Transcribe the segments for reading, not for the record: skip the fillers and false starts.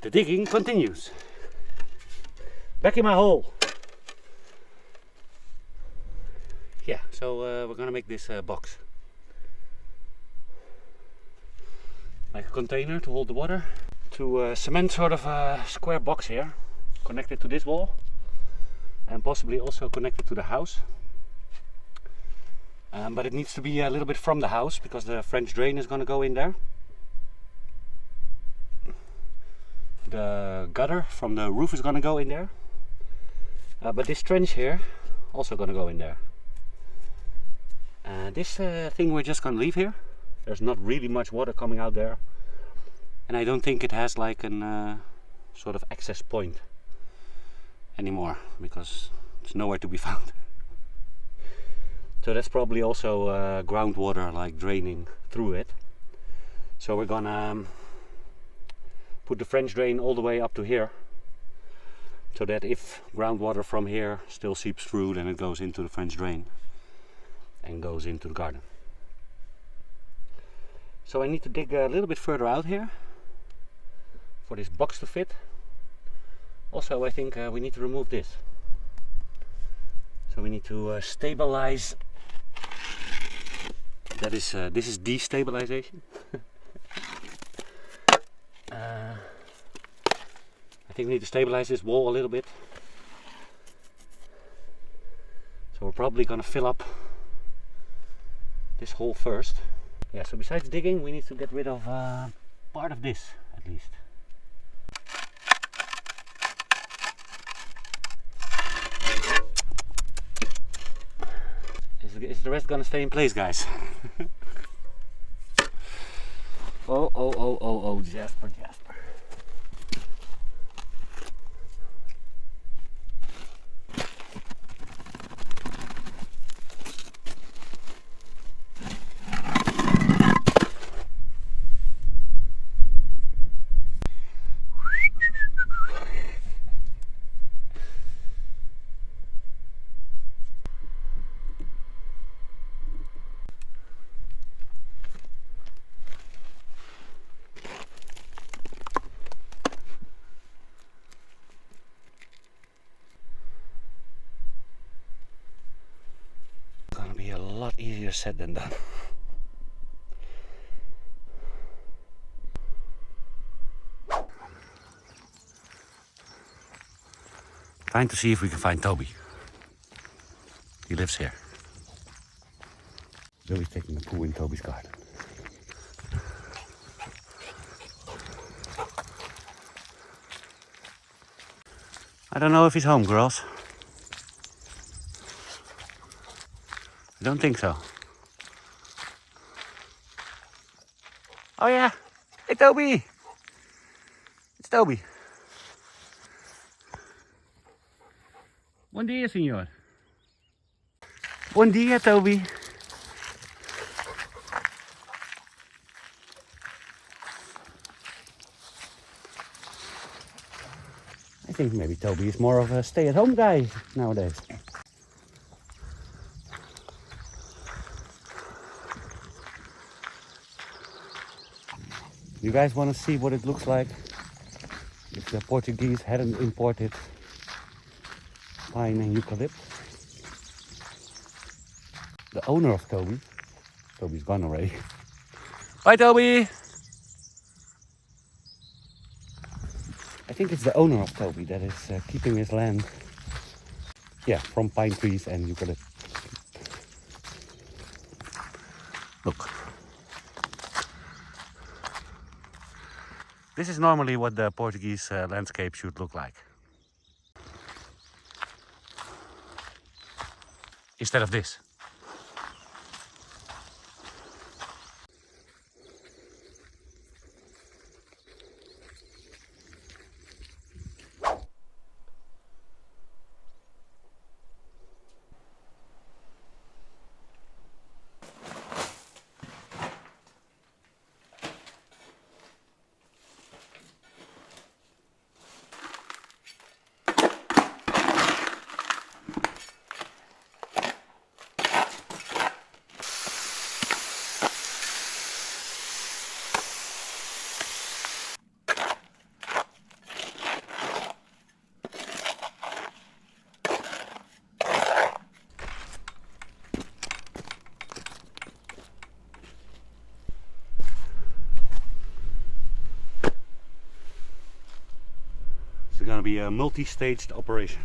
The digging continues. Back in my hole. Yeah, so we're gonna make this box. Like a container to hold the water. To cement sort of a square box here. Connected to this wall. And possibly also connected to the house. But it needs to be a little bit from the house because the French drain is gonna go in there. The gutter from the roof is gonna go in there. But this trench here also gonna go in there. This thing we're just gonna leave here. There's not really much water coming out there. And I don't think it has like an sort of access point anymore because it's nowhere to be found. So that's probably also groundwater like draining through it. So we're gonna put the French drain all the way up to here, so that if groundwater from here still seeps through, then it goes into the French drain and goes into the garden. So I need to dig a little bit further out here for this box to fit. Also I think we need to remove this. So we need to stabilize. That is, this is destabilization. I think we need to stabilize this wall a little bit. So we're probably gonna fill up this hole first. Yeah, so besides digging, we need to get rid of part of this at least. Is the rest gonna stay in place, guys? Oh, Jasper. Be a lot easier said than done. Trying to see if we can find Toby. He lives here. Billy's taking a poo in Toby's garden. I don't know if he's home, girls. I don't think so. Oh yeah! Hey Toby! It's Toby. Bom dia, senhor. Bom dia, Toby. I think maybe Toby is more of a stay-at-home guy nowadays. You guys want to see what it looks like if the Portuguese hadn't imported pine and eucalypt? The owner of Toby's gone already. Bye Toby! I think it's the owner of Toby that is keeping his land, yeah, from pine trees and eucalypt. Look. This is normally what the Portuguese landscape should look like. Instead of this. be a multi-staged operation.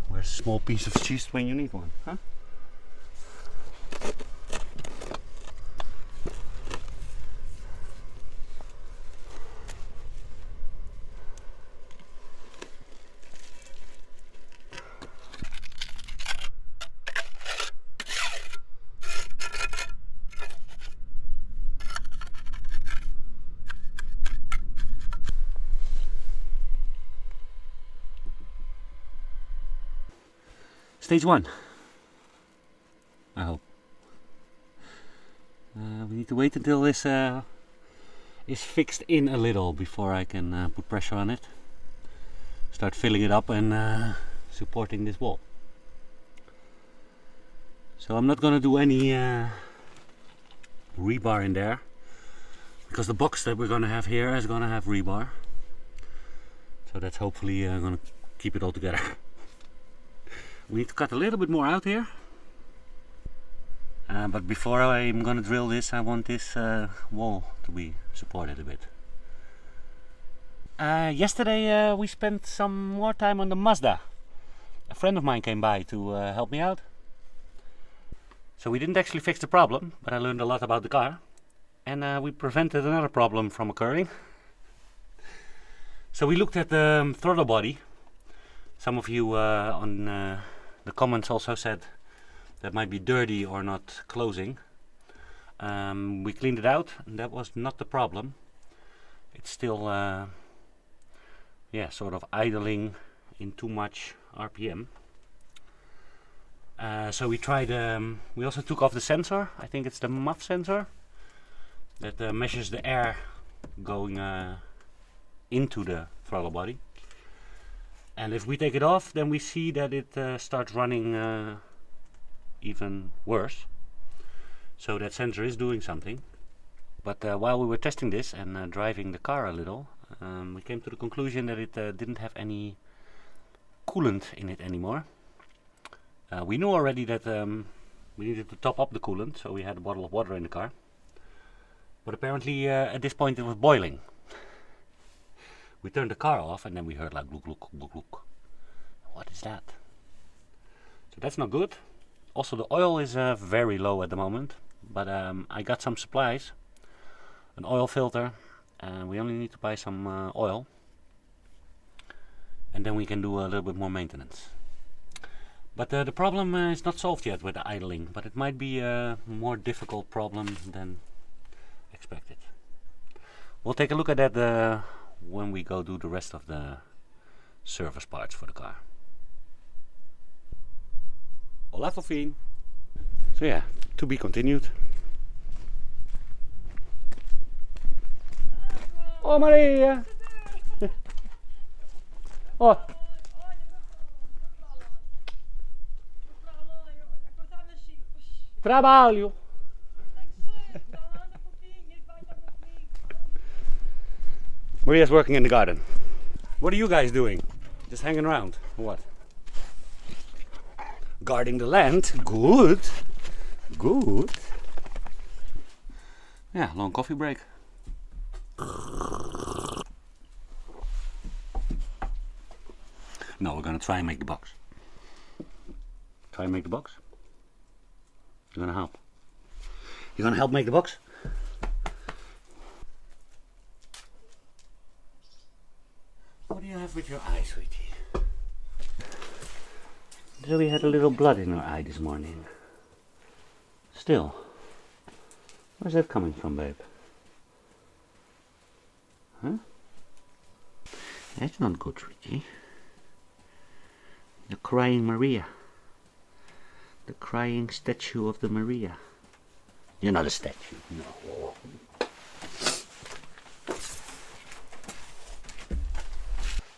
Where's a small piece of cheese when you need one, huh? Stage 1. I hope. We need to wait until this is fixed in a little before I can put pressure on it. Start filling it up and supporting this wall. So I'm not going to do any rebar in there, because the box that we're going to have here is going to have rebar. So that's hopefully going to keep it all together. We need to cut a little bit more out here. But before I'm going to drill this, I want this wall to be supported a bit. Yesterday we spent some more time on the Mazda. A friend of mine came by to help me out. So we didn't actually fix the problem, but I learned a lot about the car. And we prevented another problem from occurring. So we looked at the throttle body. Some of you on the comments also said that might be dirty or not closing. We cleaned it out, and that was not the problem. It's still yeah, sort of idling in too much RPM. So we tried, we also took off the sensor. I think it's the muff sensor that measures the air going into the throttle body. And if we take it off, then we see that it starts running even worse. So that sensor is doing something. But while we were testing this and driving the car a little, we came to the conclusion that it didn't have any coolant in it anymore. We knew already that we needed to top up the coolant, so we had a bottle of water in the car. But apparently at this point it was boiling. We turned the car off and then we heard like gluk gluk gluk gluk. What is that? So that's not good. Also the oil is very low at the moment, but I got some supplies, an oil filter, and we only need to buy some oil, and then we can do a little bit more maintenance. But the problem is not solved yet with the idling, but it might be a more difficult problem than expected. We'll take a look at that when we go do the rest of the service parts for the car. Olá, fofinho. So yeah, to be continued. Oh, Maria! Oh! Trabalho! Maria's working in the garden. What are you guys doing? Just hanging around, or what? Guarding the land? Good! Good! Yeah, long coffee break. No, we're gonna try and make the box. Try and make the box? You're gonna help? You're gonna help make the box? What do you have with your eye, sweetie? Zoe had a little blood in her eye this morning. Still. Where's that coming from, babe? Huh? That's not good, Richie. The crying Maria. The crying statue of the Maria. You're not a statue, no.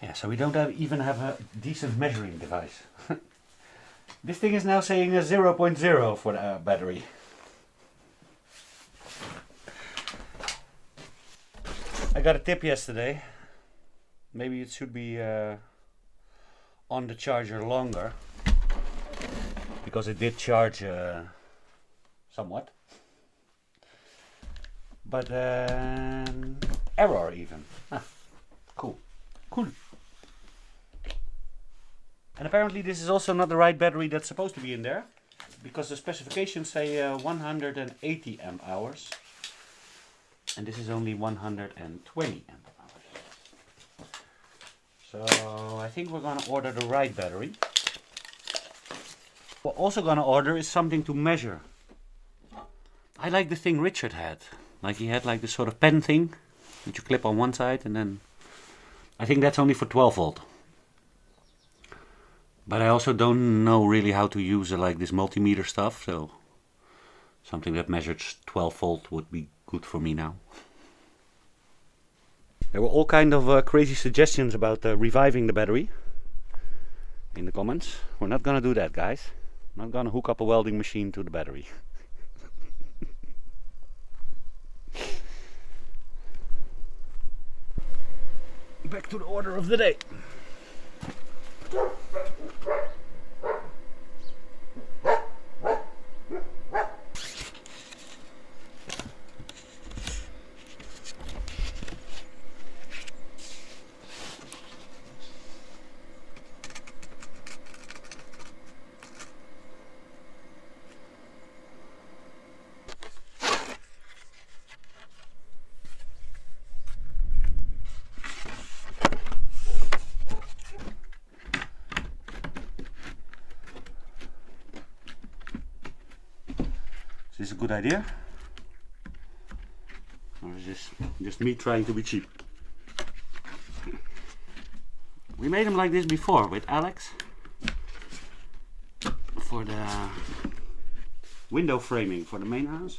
Yeah, so we don't even have a decent measuring device. This thing is now saying a 0.0 for the battery. I got a tip yesterday. Maybe it should be on the charger longer, because it did charge somewhat. But error even. Ah, cool. Cool. And apparently this is also not the right battery that's supposed to be in there, because the specifications say 180 amp hours. And this is only 120 amp hours. So I think we're gonna order the right battery. What we're also gonna order is something to measure. I like the thing Richard had. Like he had like this sort of pen thing that you clip on one side, and then I think that's only for 12 volt. But I also don't know really how to use like this multimeter stuff, so something that measures 12 volt would be good for me now. There were all kind of crazy suggestions about reviving the battery in the comments. We're not gonna do that, guys. I'm not gonna hook up a welding machine to the battery. Back to the order of the day. Is this a good idea? Or is this just me trying to be cheap? We made them like this before with Alex for the window framing for the main house.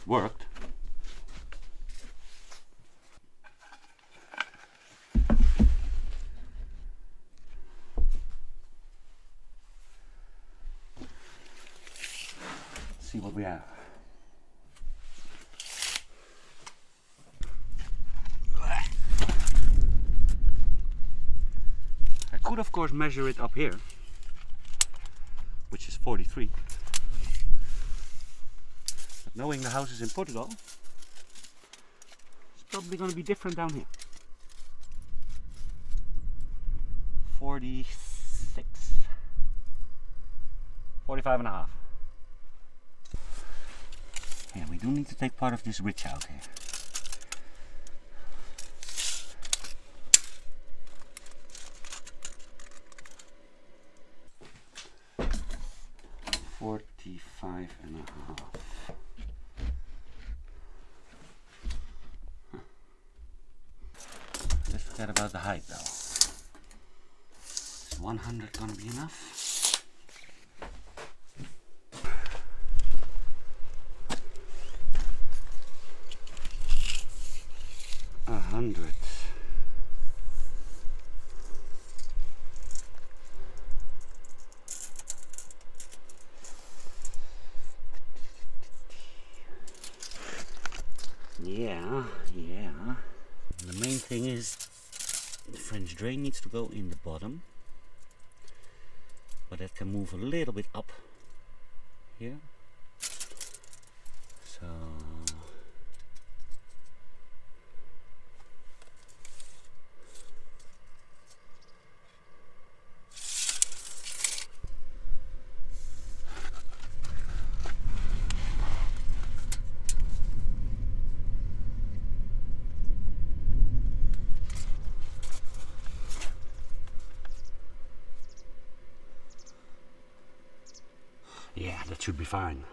Worked. See what we have. I could of course measure it up here, which is 43. But knowing the house is in Portugal, it's probably going to be different down here. 46, 45 and a half. Yeah, we do need to take part of this ridge out here. $45 and a half. Huh. Let's forget about the height though. Is 100 gonna be enough? 100. Yeah. The main thing is the French drain needs to go in the bottom, but that can move a little bit up here. So yeah, that should be fine.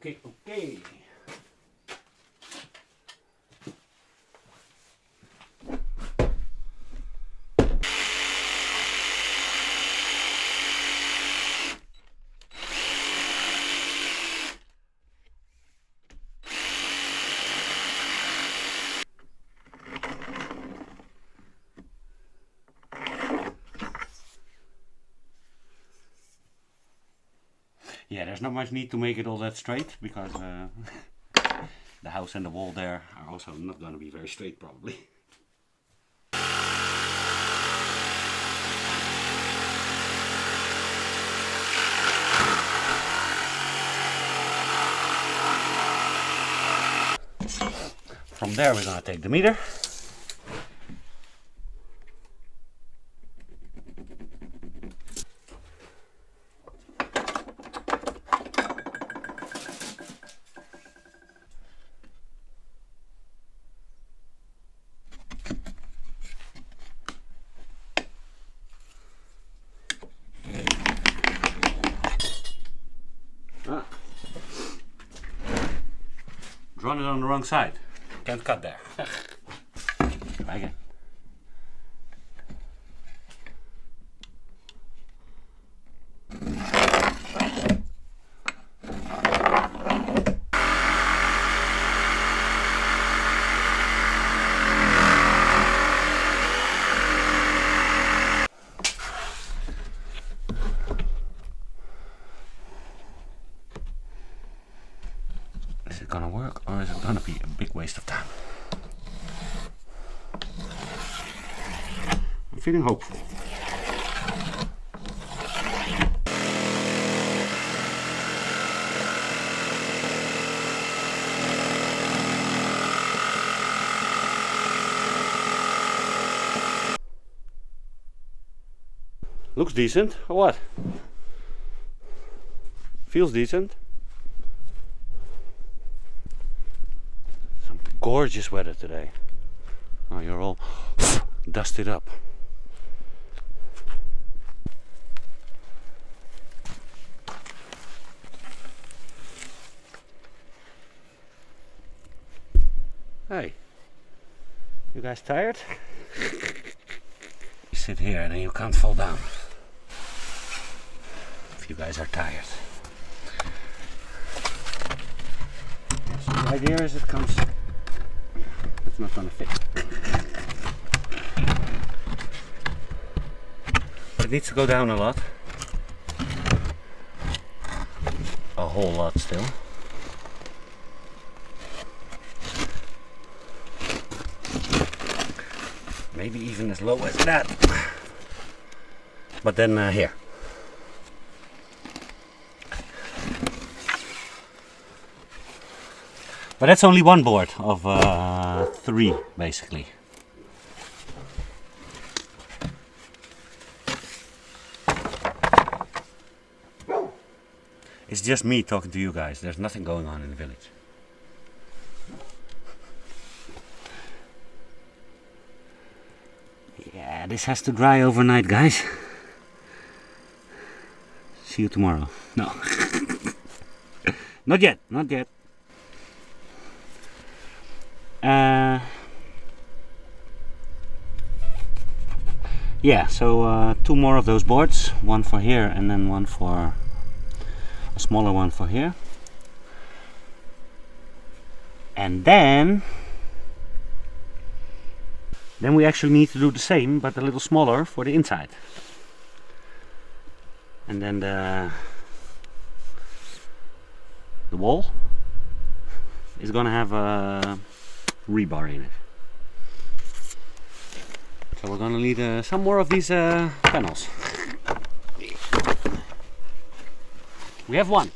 Okay, okay. Yeah, there's not much need to make it all that straight, because the house and the wall there are also not going to be very straight probably. From there we're going to take the meter. Drawn it on the wrong side. Can't cut there. Try again. Is it gonna work, or is it gonna be a big waste of time? I'm feeling hopeful. Looks decent, or what? Feels decent. Some gorgeous weather today. Oh, you're all dusted up. Hey, you guys tired? You sit here and then you can't fall down. If you guys are tired. So the idea is it comes, it's not gonna fit. But it needs to go down a lot. A whole lot still. Maybe even as low as that. But then here. But that's only one board of 3 basically. It's just me talking to you guys. There's nothing going on in the village. Yeah, this has to dry overnight, guys. See you tomorrow. No. Not yet, not yet. Yeah, so 2 more of those boards. One for here and then one for a smaller one for here. And then we actually need to do the same, but a little smaller for the inside. And then the wall is gonna have a rebar in it. So we're gonna need some more of these panels. We have one.